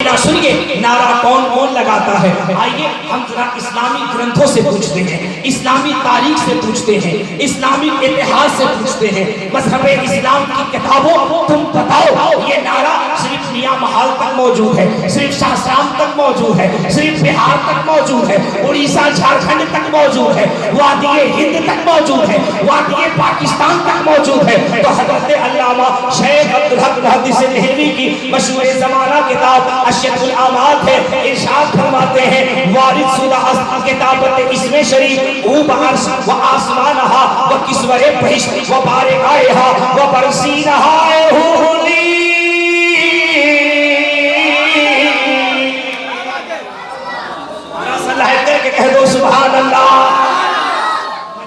سنیے نعرہ کون کون لگاتا ہے؟ آئیے ہم ذرا اسلامی گرنتھوں سے پوچھتے ہیں، اسلامی تاریخ سے پوچھتے ہیں، اسلامی اتحاد سے پوچھتے ہیں، مذہب اسلام کی کتابوں تم بتاؤ یہ نعرہ صرف میاں محال تک موجود ہے، صرف شاہشام تک موجود ہے، صرف بہار تک موجود ہے، اڑیسہ جھارکھنڈ تک موجود ہے، وادی ہند تک موجود ہے، وادی پاکستان تک موجود ہے۔ تو حضرت علامہ شیخ عبدالحق محدث دہلوی کی مشہور زمانہ کتاب اشیت الامات ہے، ارشاد فرماتے ہیں وارد شدہ کتابت اسم شریف او بعرش و آسمانہا و کسور بہشت و بارگاہا و برسینہا ہولی۔ صلاح کر کے کہہ دو سبحان اللہ۔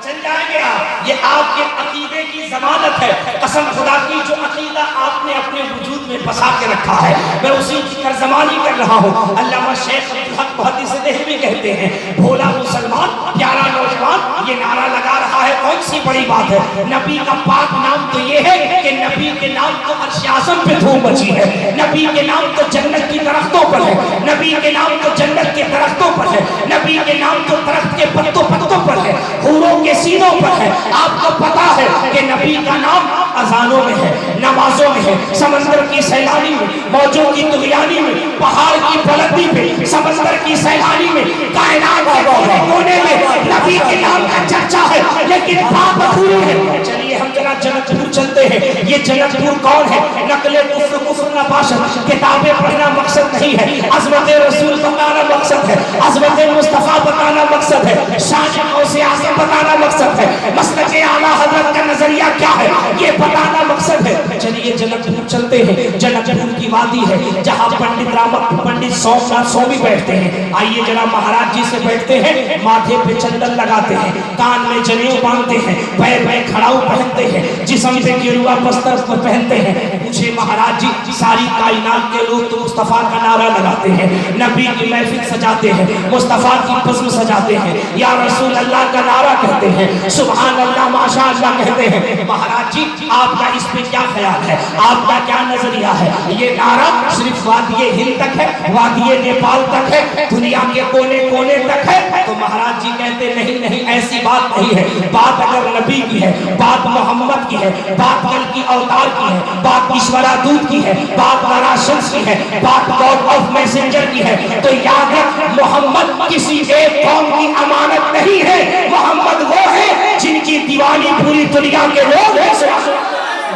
چل جائیں گے آپ، یہ آپ کے عقیدے کی ضمانت ہے، قسم خدا کی جو عقیدہ آپ نے اپنے وجود میں بسا کے رکھا ہے میں اسی کی ترجمانی کر رہا ہوں۔ علامہ شیخ عبدالحق محدث دہلوی کہتے ہیں بھولا مسلمان پیارا نوجوان یہ نعرہ لگا رہا ہے، کون سی بڑی بات ہے؟ نبی کا پاک نام تو یہ ہے کہ نبی کے نام تو عرش اعظم پہ دھوم مچی ہے، نبی کے نام تو جنت کی درختوں پر ہے، نبی کے نام تو جنت کے درختوں پر ہے، نبی کے نام تو درخت کے پتوں پر ہے، حوروں کے سینوں پر ہے۔ آپ کو پتا ہے کہ نبی کا نام اذانوں میں ہے، نمازوں میں ہے، سمندر کی سیلانی میں، موجوں کی طغیانی میں، پہاڑ کی بلندی پہ، سمندر کی سیلانی میں، کائنات کے کونے کونے میں نبی کے نام کا چرچا ہے، لیکن بات ادھوری ہے۔ چلیے ہم ذرا جنت پور چلتے ہیں۔ یہ جنت پور کون ہے؟ نقل کفر نباشت کتابیں پڑھنا مقصد نہیں ہے، عظمت رسول بتانا مقصد ہے، عظمت مصطفیٰ بتانا مقصد ہے، شان غوث اعظم بتانا مقصد ہے، مسلک اعلیٰ حضرت کا نظریہ کیا ہے یہ بتانا مقصد ہے۔ چلیے جنت پور چلتے ہیں۔ جنت پور کی وادی ہے جہاں پنڈت سومناتھ سوامی بیٹھتے ہیں۔ آئیے جناب مہاراج جی سے بیٹھتے ہیں، ماتھے پہ چندن لگاتے ہیں، کان میں جنیو باندھتے ہیں، پیر میں کھڑاؤ پہنتے ہیں، جسم پہ گیروا بستر پہنتے ہیں۔ مجھے مہاراج جی ساری کائنات کے لوگ تو مصطفیٰ کا نعرہ لگاتے ہیں، نبی کی محفل سجاتے ہیں، مصطفیٰ کی بزم سجاتے ہیں، یا رسول اللہ کا نعرہ کہتے ہیں، سبحان اللہ ماشاء اللہ کہتے ہیں۔ مہاراج جی آپ کا اس پہ کیا خیال ہے، آپ کا کیا نظریہ ہے؟ یہ نعرہ صرف وادی ہند تک ہے، وادی نیپال تک ہے، دنیا کے کونے کونے تک ہے؟ تو مہاراج جی کہتے نہیں نہیں ایسی بات نہیں ہے، بات اگر نبی کی ہے، بات محمد کی ہے، بات کل کی اوتار کی ہے، بات ایشورا دودھ کی ہے، بات ناراشنس کی ہے، بات گاڈ آف میسنجر کی ہے، تو یاد ہے محمد کسی ایک قوم کی امانت نہیں ہے، محمد وہ ہے جن کی دیوانی پوری دنیا کے لوگ ہیں۔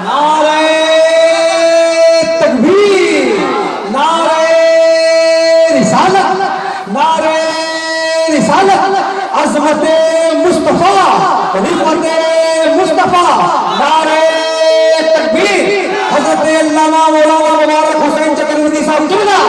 نعرہ تکبیر، نعرہ رسالت، نعرہ رسالت، عظمت مصطفیٰ، رفعت مصطفیٰ، نعرہ تکبیر، حضرت علامہ مولانا مبارک حسین چکرورتی صاحب جملہ۔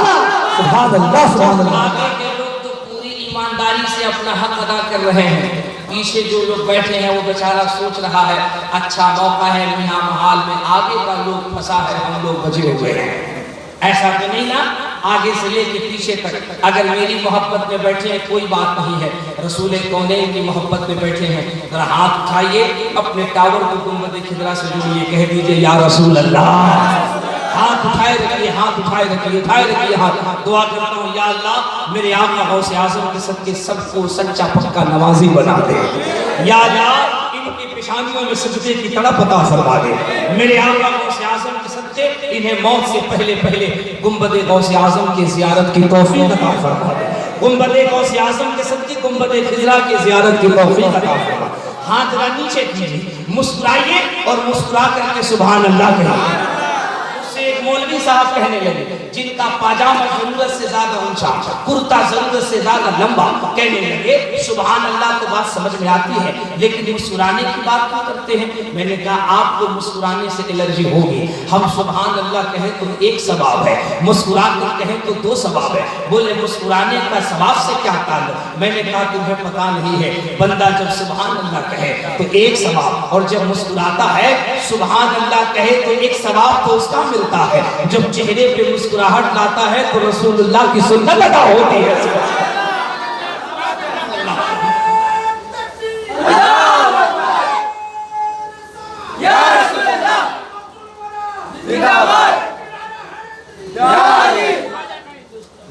سبحان اللہ سبحان اللہ۔ آگے کے لوگ تو پوری ایمانداری سے اپنا حق ادا کر رہے ہیں، پیچھے جو لوگ بیٹھے ہیں وہ بیچارہ سوچ رہا ہے اچھا موقع ہے میاں محال میں، آگے کا لوگ پھنسا ہے ہم لوگ بچے ہوئے ہیں۔ ایسا تو نہیں نا، آگے سے لے کے پیچھے تک اگر میری محبت میں بیٹھے ہیں کوئی بات نہیں ہے، رسول کونین کی محبت میں بیٹھے ہیں، ذرا ہاتھ اٹھائیے اپنے ٹاور کو گنبد خضرا سے جوڑیے، کہہ دیجئے یا رسول اللہ۔ ہاتھ اٹھائے رکھیے، ہاتھ اٹھائے رکھیے، اٹھائے رکھیے ہاتھ۔ دعا کرتا ہوں یا اللہ میرے آقا غوث اعظم کے صدقے سب کو سچا پکا نوازی بنا دے، یا اللہ ان کی پیشانیوں میں سجدے کی تڑپ عطا فرما دے، میرے آقا غوث اعظم کے صدقے انہیں موت سے پہلے پہلے گنبد غوث اعظم کی زیارت کی توفیق عطا فرما دے، گنبد غوث اعظم کے صدقے گنبد خضرا کی زیارت کی توفیق عطا فرما دے۔ ہاتھ ذرا نیچے کیجیے، مسکرائیے اور مسکرا کر کے سبحان اللہ کہیے۔ ایک مولوی صاحب کہنے لگے جن کا پاجامہ ضرورت سے زیادہ اونچا، کرتا ضرورت سے زیادہ لمبا، کہنے لگے سبحان اللہ تو بات سمجھ میں آتی ہے لیکن مسکرانے کی بات کیوں کرتے ہیں؟ میں نے کہا آپ کو مسکرانے سے الرجی ہوگی، ہم سبحان اللہ کہیں تو ایک ثواب ہے، مسکرا کر کہیں تو دو ثواب ہے۔ بولے مسکرانے کا ثواب سے کیا تعلق؟ میں نے کہا تمہیں پتا نہیں ہے، بندہ جب سبحان اللہ کہے تو ایک ثواب، اور جب مسکراتا ہے سبحان اللہ کہے تو ایک ثواب تو اس کا ملتا ہے، جب چہرے پہ مسکراہٹ لاتا ہے تو رسول اللہ کی سنت ادا ہوتی ہے۔ یا رسول اللہ زندہ باد، یا علی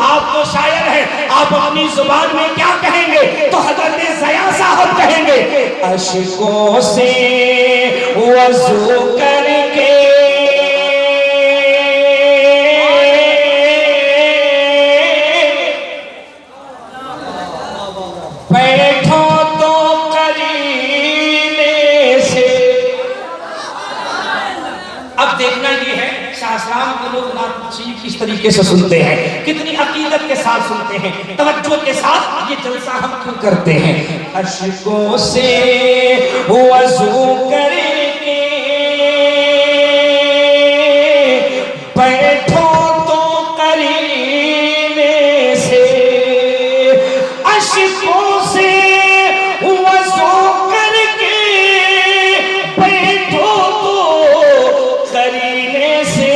آپ تو شاعر ہیں، آپ اپنی زبان میں کیا کہیں گے؟ تو حضرت ضیاء صاحب کہیں گے اشکوں سے وضو کر کے بیٹھو تو قرینے سے۔ اب دیکھنا یہ ہے شاہ اسلام کے لوگ نعت شریف کس طریقے سے سنتے ہیں، کتنی عقیدت کے ساتھ سنتے ہیں، توجہ کے ساتھ یہ جلسہ ہم کیوں کرتے ہیں۔ اشکوں سے وضو کر کے بیٹھو تو قرینے سے، اشکوں سے وضو کر کے بیٹھو تو قرینے سے،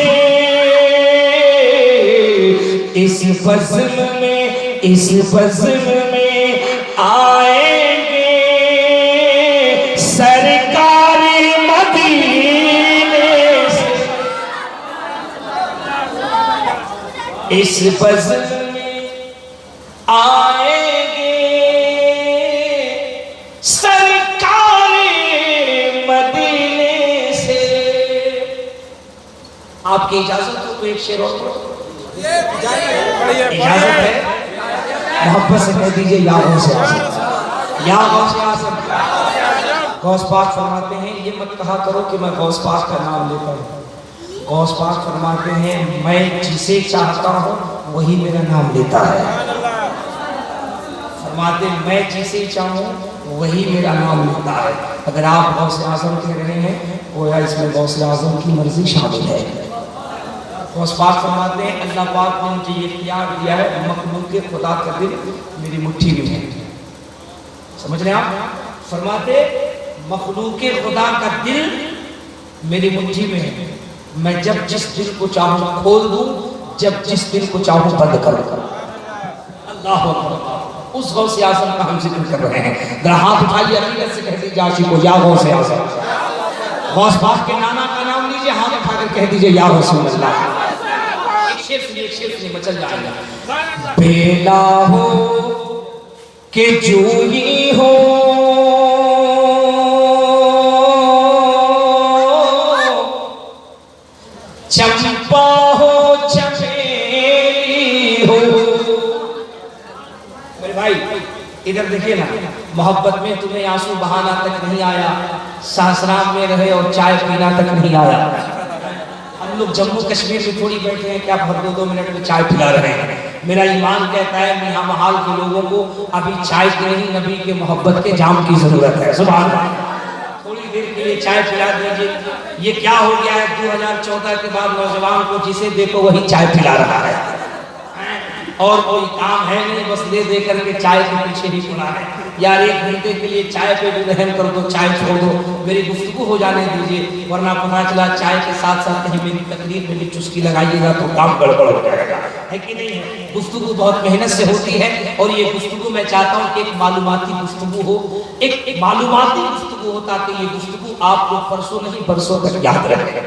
اس بزم میں آئیں گے سرکار مدینے سے، اس بزم میں آئیں گے سرکار مدینے سے۔ آپ کی اجازت ہو تو ایک شعر اور پڑھو، اجازت ہے؟ محبت سے کہہ دیجئے یا غوث اعظم، یا غوث اعظم۔ غوث پاک فرماتے ہیں یہ مت کہا کرو کہ میں غوث پاک کا نام لیتا ہوں، غوث پاک فرماتے ہیں میں جسے چاہتا ہوں وہی میرا نام لیتا ہے، فرماتے ہیں میں جسے چاہوں وہی میرا نام لیتا ہے۔ اگر آپ غوث اعظم کہہ رہے ہیں گویا اس میں غوث اعظم کی مرضی شامل ہے۔ غوث پاک فرماتے ہیں اللہ پاک نے مجھے یہ اختیار دیا ہے، مخلوق خدا کا دل میری مٹھی میں ہے۔ سمجھ رہے ہیں آپ؟ فرماتے مخلوق خدا کا دل میری مٹھی میں ہے، میں جب جس دل کو چاہوں کھول دوں، جب جس دل کو چاہوں بند کر دوں۔ اللہ اکبر، اس غوث اعظم کا ہم ذکر کر رہے ہیں۔ ذرا ہاتھ اٹھائیے عقیدت سے کہہ دیجیے عاشقو یا غوث اعظم۔ غوث پاک کے نانا کا نام لیجیے، ہاتھ اٹھا کر کہہ دیجیے یا رسول اللہ۔ ایک شعر سنیے میں چل جائے گا۔ بیلا ہو کہ جوئی ہو چمپا ہو چمیلی ہو۔ میرے بھائی ادھر دیکھیے نا، محبت میں تمہیں آنسو بہانا تک نہیں آیا، ساسرام میں رہے اور چائے پینا تک نہیں آیا۔ ہم لوگ جموں کشمیر میں تھوڑی بیٹھے ہیں کہ آپ ہر 2 منٹ میں چائے پلا رہے ہیں۔ میرا ایمان کہتا ہے میاں محال کے لوگوں کو ابھی چائے کی نہیں نبی کے محبت کے جام کی ضرورت ہے۔ سبحان اللہ، تھوڑی دیر کے لیے چائے پلا دیجیے۔ یہ کیا ہو گیا ہے 2014 کے بعد نوجوان کو جسے دیکھو وہی چائے پلا رہا ہے، اور کوئی کام ہے نہیں، بس لے دے کر کے چائے کے پیچھے ہی پڑا ہے۔ یار 1 گھنٹے کے لیے چائے پہ بھی رحم کر دو، چائے چھوڑ دو، میری گفتگو ہو جانے دیجیے، ورنہ پتہ چلا چائے کے ساتھ ساتھ کہیں میری تقریر میں بھی چسکی لگائیے گا تو کام گڑبڑ ہو جائے گا، ہے کہ نہیں ہے؟ گفتگو بہت محنت سے ہوتی ہے، اور یہ گفتگو میں چاہتا ہوں کہ ایک معلوماتی گفتگو ہو، ایک معلوماتی گفتگو ہو، تاکہ یہ گفتگو آپ کو پرسوں نہیں برسوں تک یاد رہے۔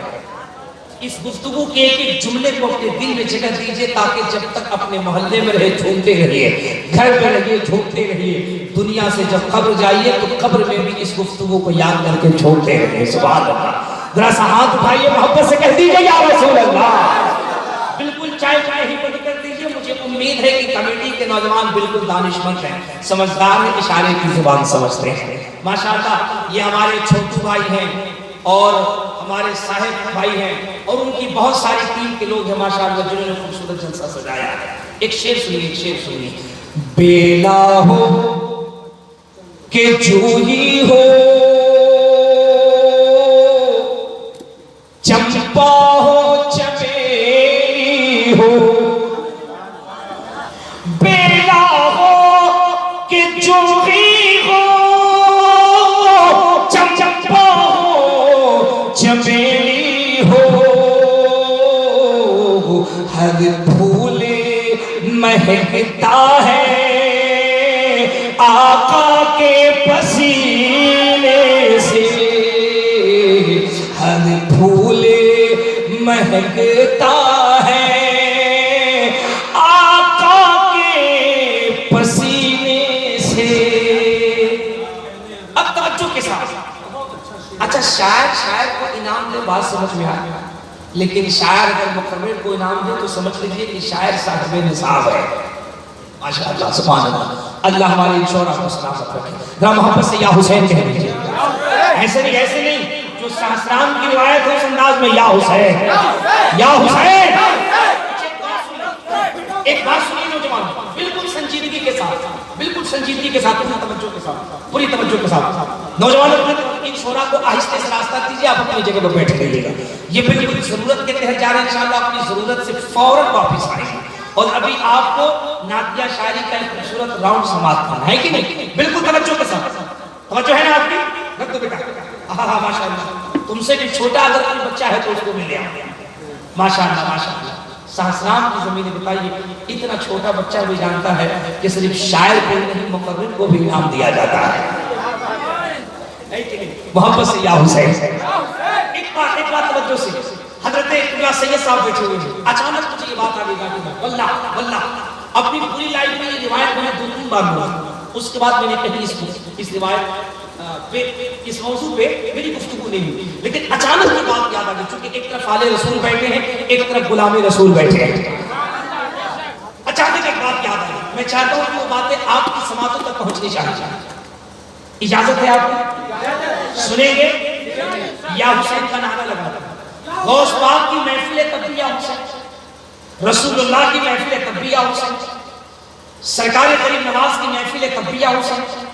اس گفتگو کے ایک جملے کو اپنے دل میں جگہ دیجئے، تاکہ جب تک اپنے محلے میں رہے جھومتے رہیے، گھر میں رہیے جھومتے رہیے، دنیا سے جب قبر جائیے تو قبر میں بھی اس گفتگو کو یاد کر کے چھوڑتے رہیے۔ سبحان اللہ، ذرا سا ہاتھ اٹھائیے، محبت سے کہہ دیجئے یا رسول اللہ۔ بالکل چائے ہی بند کر دیجئے۔ مجھے امید ہے کہ کمیٹی کے نوجوان بالکل دانشمند ہیں، سمجھدار ہیں، اشارے کی زبان سمجھتے ہیں۔ ماشاءاللہ یہ ہمارے چھوٹو بھائی ہیں اور ہمارے صاحب بھائی ہیں، اور ان کی بہت ساری ٹیم کے لوگ ہیں ماشاءاللہ جنہوں نے خوبصورت جلسہ سجایا ہے۔ ایک شعر سنیے۔ بیلا ہو کہ جوئی ہو چمپا ہو چمیلی ہو، بیلا ہو کہ جوئی ہو چمپا ہو چمیلی ہو، ہر پھول مہکتا ہے آقا کے پسینے سے، ہر پھول مہکتا ہے آقا شاعر کو انعام دے بات سمجھ میں آئے، لیکن شاعر اگر مقرر کو انعام دے تو سمجھ لیجئے کہ شاعر صاحب نصاب ہے۔ ماشاءاللہ سبحان اللہ، اللہ ہمارے ان شعراء کو سلامت رکھے۔ ذرا محبت سے یا حسین کہہ دیجئے، ایسے نہیں جو سہسرام کی روایت ہے اس انداز میں یا حسین یا حسین۔ ایک بات سنیے نوجوان، بالکل سنجیدگی کے ساتھ، بالکل سنجیدگی کے ساتھ، پوری توجہ کے ساتھ نوجوانوں ان شعراء کو آہستہ سے راستہ دیجیے، آپ اپنی جگہ پر بیٹھ رہیے گا۔ یہ بالکل ضرورت کے تحت جا رہے ہیں، انشاءاللہ اپنی ضرورت سے فوراً واپس آئیں گے، اور ابھی آپ کو نعتیہ شاعری کا ایک خوبصورت راؤنڈ سماعت کرنا ہے کہ نہیں؟ بالکل توجہ کے ساتھ، توجہ ہے نا آپ کی؟ رکھ دو بیٹا، ہاں ماشاءاللہ، تم سے بھی چھوٹا اگر کوئی بچہ ہے تو اس کو بھی لے آؤ، ماشاءاللہ ماشاءاللہ۔ سہسرام کی زمینیں بتائیے، اتنا چھوٹا بچہ بھی جانتا ہے کہ صرف شاعر کو نہیں مقرر کو بھی انعام دیا جاتا ہے۔ محبت سے یا حسین۔ ایک بات توجہ سے، حضرت قبلہ سید صاحب بیٹھے ہوئے ہیں، اچانک مجھے یہ بات آ گئی، واللہ اپنی پوری لائف میں یہ روایت میں نے 2-3 بار پڑھا، اس کے بعد میں نے کہیں اس روایت پہ اس موضوع پہ میری گفتگو نہیں ہوئی، لیکن اچانک یہ بات یاد آ گئی، چونکہ ایک طرف آل رسول بیٹھے ہیں، ایک طرف غلام رسول بیٹھے ہیں، اچانک ایک بات یاد آئی، میں چاہتا ہوں کہ وہ باتیں آپ کی سماعتوں تک پہنچنی چاہیے، اجازت ہے آپ کو؟ سنیں گے؟ یا حسین کا نعرہ لگا، غوث پاک کی محفل تب بھی یا حسین، رسول اللہ کی محفل تب بھی یا حسین، سرکار کریم نواز کی محفل تب بھی یا حسین،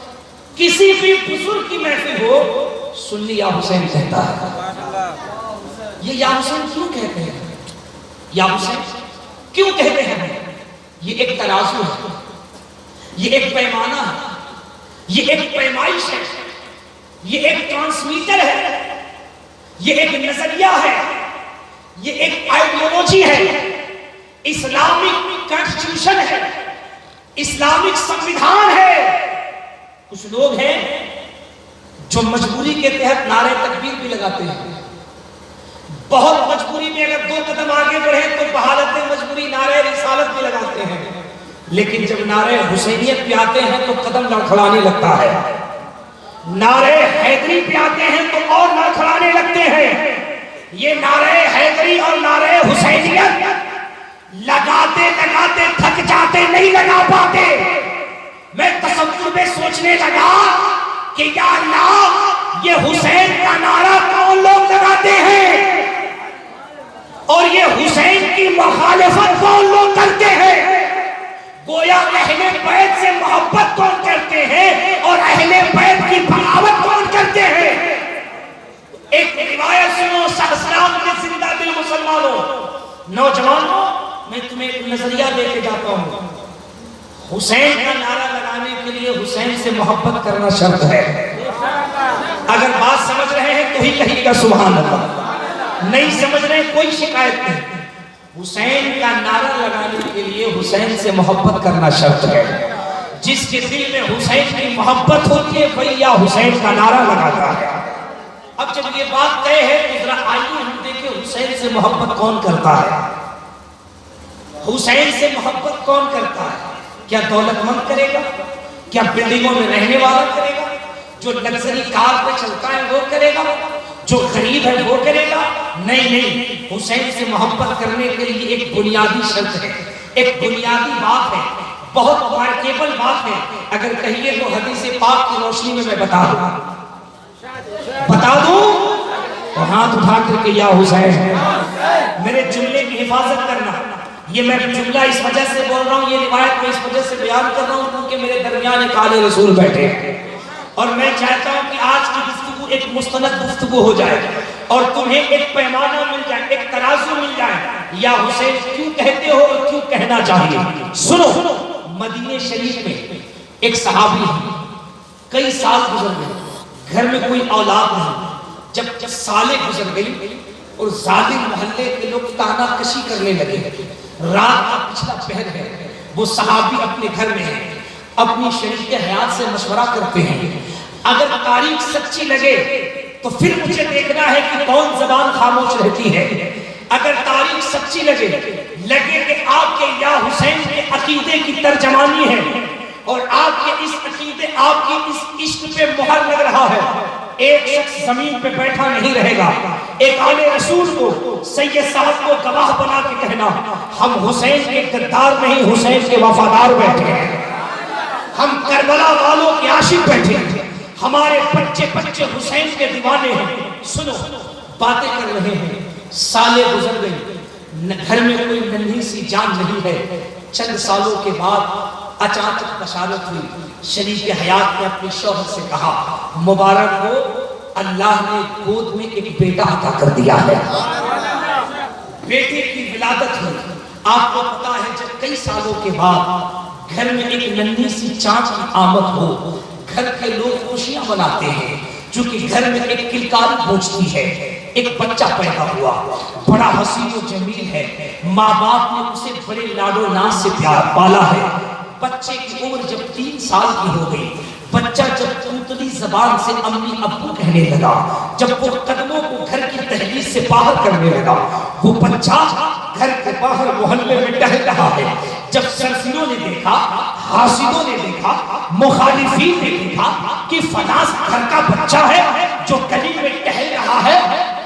کسی بھی بزرگ کی محفل ہو سنی یا حسین کہتا ہے۔ یہ یا حسین کیوں کہتے ہیں؟ یا حسین کیوں کہتے ہیں؟ یہ ایک ترازو ہے، یہ ایک پیمانہ ہے، یہ ایک پیمائش ہے، یہ ایک ٹرانسمیٹر ہے، یہ ایک نظریہ ہے، یہ ایک آئیڈیالوجی ہے، اسلامک کانسٹیٹیوشن ہے، اسلامک سنویدھان ہے۔ کچھ لوگ ہیں جو مجبوری کے تحت نعرہ تکبیر بھی لگاتے ہیں، بہت مجبوری میں اگر 2 قدم آگے بڑھے تو بحالت مجبوری نعرہ رسالت بھی لگاتے ہیں، لیکن جب نعرہ حسینیت پہ آتے ہیں تو قدم لڑکھڑانے لگتا ہے، نعرہ حیدری پہ آتے ہیں تو اور لڑکھڑانے لگتے ہیں۔ یہ نعرہ حیدری اور نعرہ حسینیت لگاتے لگاتے تھک جاتے، نہیں لگا پاتے۔ میں تصور میں سوچنے لگا کہ یا اللہ یہ حسین کا نعرہ کون لوگ لگاتے ہیں اور یہ حسین کی مخالفت کون لوگ کرتے ہیں؟ گویا اہل بیت سے محبت کون کرتے ہیں اور اہل بیت کی بغاوت کون کرتے ہیں؟ ایک روایت سنو سہسرام کے زندہ دل مسلمانوں، نوجوانوں، میں تمہیں ایک نظریہ دے کے جاتا ہوں۔ حسین کا نعرہ لگانے کے لیے حسین سے محبت کرنا شرط ہے۔ اگر بات سمجھ رہے ہیں تو ہی کہیے گا سبحان اللہ، نہیں سمجھ رہے کوئی شکایت نہیں۔ حسین کا نعرہ لگانے کے لیے حسین سے محبت کرنا شرط ہے۔ جس کے دل میں حسین کی محبت ہوتی ہے وہی یا حسین کا نعرہ لگاتا ہے۔ اب جب یہ بات طے ہے تو ذرا آئیے ہم دیکھیں حسین سے محبت کون کرتا ہے۔ حسین سے محبت کون کرتا ہے؟ کیا دولت مند کرے گا؟ کیا بلڈنگوں میں رہنے والا کرے گا؟ جو لگژری کار پہ چلتا ہے وہ کرے گا؟ جو غریب ہے وہ کرے گا؟ نہیں، حسین سے محبت کرنے کے لیے ایک بنیادی شرط ہے، ایک بنیادی بات ہے، بہت مارکیبل بات ہے۔ اگر کہیے تو حدیث پاک کی روشنی میں میں بتا دوں تو ہاتھ اٹھا کر کے یا حسین، میرے جملے کی حفاظت کرنا۔ یہ میں جملہ اس وجہ سے بول رہا ہوں، یہ روایت میں اس وجہ سے بیان کر رہا ہوں کیونکہ میرے درمیان ایک آل رسول بیٹھے ہیں اور میں چاہتا ہوں کہ آج کی گفتگو ایک مستند گفتگو ہو جائے اور تمہیں ایک پیمانہ مل جائے، ایک ترازو مل جائے۔ یا حسین کیوں کہتے ہو اور کیوں کہنا چاہیے؟ سنو، مدینہ شریف میں ایک صحابی ہے، کئی سال گزر گئے، گھر میں کوئی اولاد نہیں، جب سالیں گزر گئی اور ظالم محلے کے لوگ تانا کشی کرنے لگے، رات کا پچھلا پہر ہے، وہ صحابی اپنے گھر میں ہیں، اپنی شریک حیات سے مشورہ کرتے ہیں، اگر تاریخ سچی لگے تو پھر مجھے دیکھنا ہے کہ کون زبان خاموش رہتی ہے، اگر تاریخ سچی لگے کہ آپ کے یا حسین کے عقیدے کی ترجمانی ہے اور آپ کے اس عقیدے، آپ کی اس عشق پہ مہر لگ رہا ہے ایک شخص زمین پہ بیٹھا نہیں رہے گا. ایک آلے رسول کو سید صاحب کو گواہ بنا کے کہنا ہم حسین کے غدار نہیں حسین کے وفادار بیٹھے ہیں, ہم کربلا والوں کے عاشق بیٹھے ہیں, ہمارے بچے بچے حسین کے دیوانے ہیں. سنو باتیں کر رہے ہیں, سالے گزر گئے, گھر میں کوئی ننھی سی جان نہیں ہے. چند سالوں کے بعد اچانک بشارت ہوئی. شریف حیات نے اپنے شوہر سے کہا مبارک ہو, اللہ نے گود میں ایک بیٹا عطا کر دیا ہے. بیٹے کی ولادت ہوئی. آپ کو پتا ہے جب کئی سالوں کے بعد گھر میں ایک ننھی سی چاند کی آمد ہو, گھر کے لوگ خوشیاں مناتے ہیں, چونکہ گھر میں ایک کلکاری پہنچتی ہے. ایک بچہ پیدا ہوا, بڑا حسین و جمیل ہے, ماں باپ نے اسے بڑے لاڈو ناز سے پیار پالا ہے. بچے کی عمر جب 3 سال کی ہو گئی, بچہ جب توتلی زبان سے امی ابو کہنے لگا, جب وہ قدموں کو گھر کی دہلیز سے باہر کرنے لگا, وہ بچہ گھر کے باہر محلے میں ٹہل رہا ہے. جب سرزنوں نے دیکھا, حاسدوں نے دیکھا, مخالفین نے دیکھا کہ فلاں گھر کا بچہ ہے جو گلی میں ٹہل رہا ہے,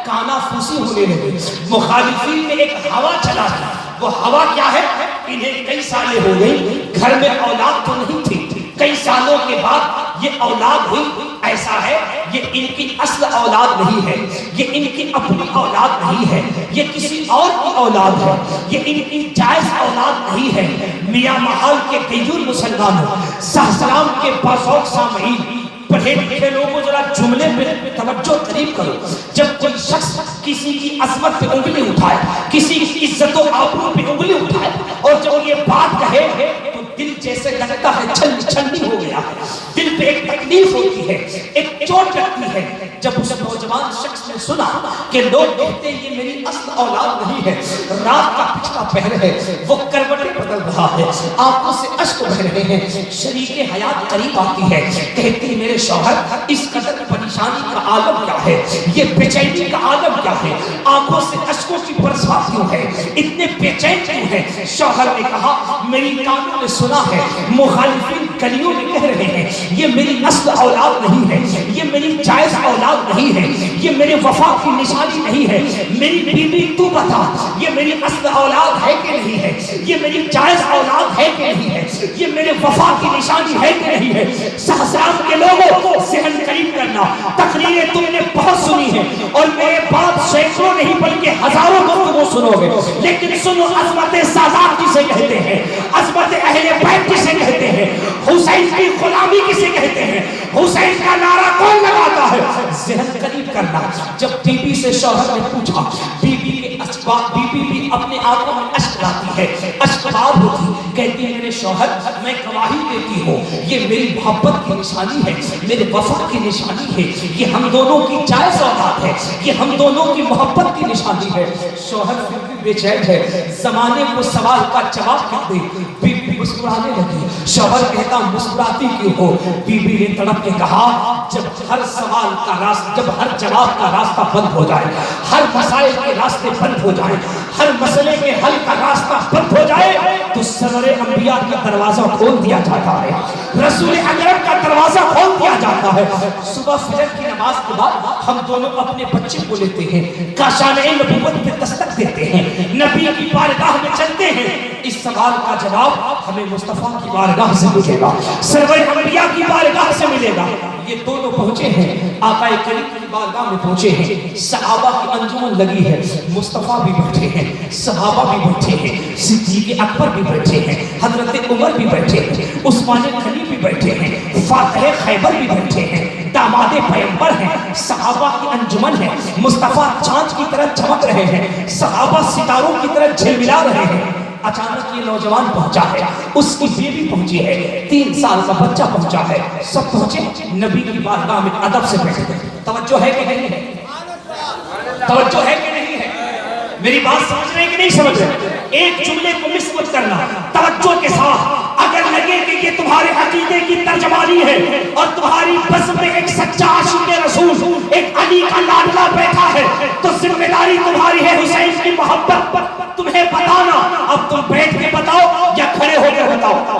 کانا پھوسی ہونے لگے. مخالفین نے ایک ہوا چلا دی. وہ ہوا کیا ہے؟ انہیں کئی سالیں ہو گئی, گھر میں اولاد تو نہیں تھی, کئی سالوں کے بعد یہ اولاد ہوئی. ایسا ہے یہ ان کی اصل اولاد نہیں ہے, یہ ان کی اپنی اولاد نہیں ہے, یہ کسی اور کی اولاد ہے, یہ ان کی جائز اولاد نہیں ہے. میاں محل کے غیور مسلمانوں, سہسرام کے باذوق سامعین, پڑھے لکھے لوگوں ذرا جملے پہ توجہ قریب کرو. جب کوئی شخص کسی کی عظمت پہ انگلی اٹھائے, کسی کی عزت و آبرو پہ انگلی اٹھائے اور جب یہ بات کہے تو دل جیسے لگتا ہے چھلنی ہو گیا ہے, دل پہ ایک تکلیف ہوتی ہے, ایک چوٹ لگتی ہے. جب اس نوجوان شخص نے سنا کہ لوگ کہتے ہیں یہ میری اصل اولاد نہیں ہے, رات کا پچھلا پہر ہے, وہ کروٹیں بدل رہا ہے, آنکھوں سے اشک بہ رہے ہیں, شریک حیات قریب آتی ہے, کہتی میرے شوہر اس قدر پریشانی کا عالم کیا ہے, یہ بے چینی کا عالم کیا ہے, آنکھوں سے اشکوں کی برسات کیوں ہے, اتنے بے چین کیوں ہے. شوہر نے کہا میری کانوں نے سنا ہے, مخالفین گلیوں میں کہہ رہے ہیں یہ میری اصل اولاد نہیں ہے, یہ میری جائز اولاد نہیں ہے, یہ میرے وفا کی نشانی نہیں ہے. میری بیوی تو بتا یہ میری اصل اولاد ہے کہ نہیں ہے, یہ میری جائز اولاد ہے کہ نہیں ہے, یہ میرے وفا کی نشانی ہے کہ نہیں ہے. سہسرام کے لوگوں ذہن قریب کرنا, تقریریں تم نے بہت سنی ہیں اور میرے بات سینکڑوں نہیں بلکہ ہزاروں گفتگو سنو گے, لیکن سنو عظمت سادات کسے کہتے ہیں, عظمت اہل بیت کسے کہتے ہیں, حسین کی غلامی کسے کہتے ہیں, حسین کا نعرہ کون لگاتا ہے. ذہن قریب کرنا. جب بی بی سے شوہر نے پوچھا, بی بی کے اسباب, بی بی بھی اپنے آنکھوں میں اشک لاتی ہے, اشکبار ہوتی, کہتی ہے میرے شوہر میں گواہی دیتی ہوں یہ میری محبت کی نشانی ہے, میرے وفا کی نشانی ہے, یہ ہم دونوں کی جائز اولاد ہے, یہ ہم دونوں کی محبت کی نشانی ہے. شوہر پھر بھی بے چین ہے, زمانے کو سوال کا جواب کر دے. بی بی مسکرانے لگی. شوہر کہتا مسکراتی کیوں ہو؟ بی بی نے تڑپ کے کہا جب ہر سوال کا راستہ, جب ہر جواب کا راستہ بند ہو جائے, ہر مسائل کے راستے بند ہو جائے, ہر مسئلے کے حل کا راستہ بند ہو جائے تو سرور انبیاء کا دروازہ کھول دیا جاتا ہے, رسول اکرم کا دروازہ کھول دیا جاتا ہے. صبح فجر کی نماز کے بعد ہم دونوں اپنے بچے کو لیتے ہیں, کاشانِ نبوت پہ دستک دیتے ہیں, نبی کی بارگاہ میں چلتے ہیں. اس سوال کا جواب ہمیں مصطفیٰ کی بارگاہ سے ملے گا, سرور انبیاء کی بارگاہ سے ملے گا. یہ دونوں پہنچے ہیں, آقا کریم کی بارگاہ میں پہنچے ہیں, صحابہ کی انجمن لگی ہے, مصطفیٰ بھی بیٹھے ہیں, صحابہ بھی بیٹھے ہیں, صدیق اکبر بھی بیٹھے ہیں, حضرت عمر بھی بیٹھے ہیں, عثمان غنی بھی بیٹھے ہیں, فاتح خیبر بھی بیٹھے ہیں, داماد پیغمبر ہیں, صحابہ کی انجمن ہے, مصطفیٰ چاند کی طرح چمک رہے ہیں, صحابہ ستاروں کی طرح جھلملا رہے ہیں. اچانک یہ نوجوان پہنچا ہے, اس کی بیوی پہنچی ہے, 3 سال کا بچہ پہنچا ہے, سب پہنچے, نبی کی بارگاہ میں ادب سے بیٹھے. توجہ ہے کہ نہیں ہے, توجہ ہے کہ نہیں ہے, میری بات سمجھ رہے ہیں کہ نہیں سمجھ رہے؟ ایک جملے کو مس مت کرنا, توجہ کے ساتھ. اگر لگے کہ یہ تمہارے عقیدے کی ترجمانی ہے اور تمہاری بس میں ایک سچا عاشق رسول, ایک علی کا لاڈلا بیٹھا ہے, تو ذمہ داری تمہاری ہے حسین کی محبت تمہیں بتانا. اب تم بیٹھ کے بتاؤ یا کھڑے ہو کے بتاؤ.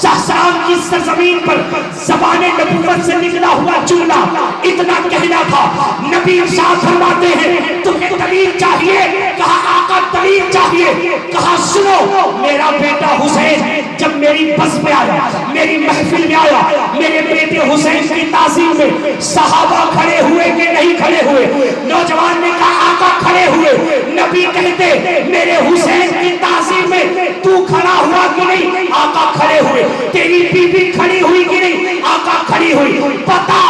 شاہجہان کی سرزمین پر زبان نبوت سے نکلا ہوا جملہ اتنا کہنا تھا. نبی ارشاد فرماتے ہیں تمہیں دلیل چاہیے؟ کہا آقا دلیل چاہیے. کہا سنو میرا بیٹا حسین جب میری بس میں آیا, میری محفل میں آیا, میرے بیٹے حسین کی تعظیم میں صحابہ کھڑے ہوئے کہ نہیں کھڑے ہوئے؟ نوجوان نے کہا آقا کھڑے ہوئے. نبی کہتے میرے حسین کی تعظیم میں تو کھڑا ہوا کہ نہیں؟ آقا کھڑے ہوئے. تیری بیوی کھڑی ہوئی کہ نہیں؟ آقا کھڑی ہوئی. پتا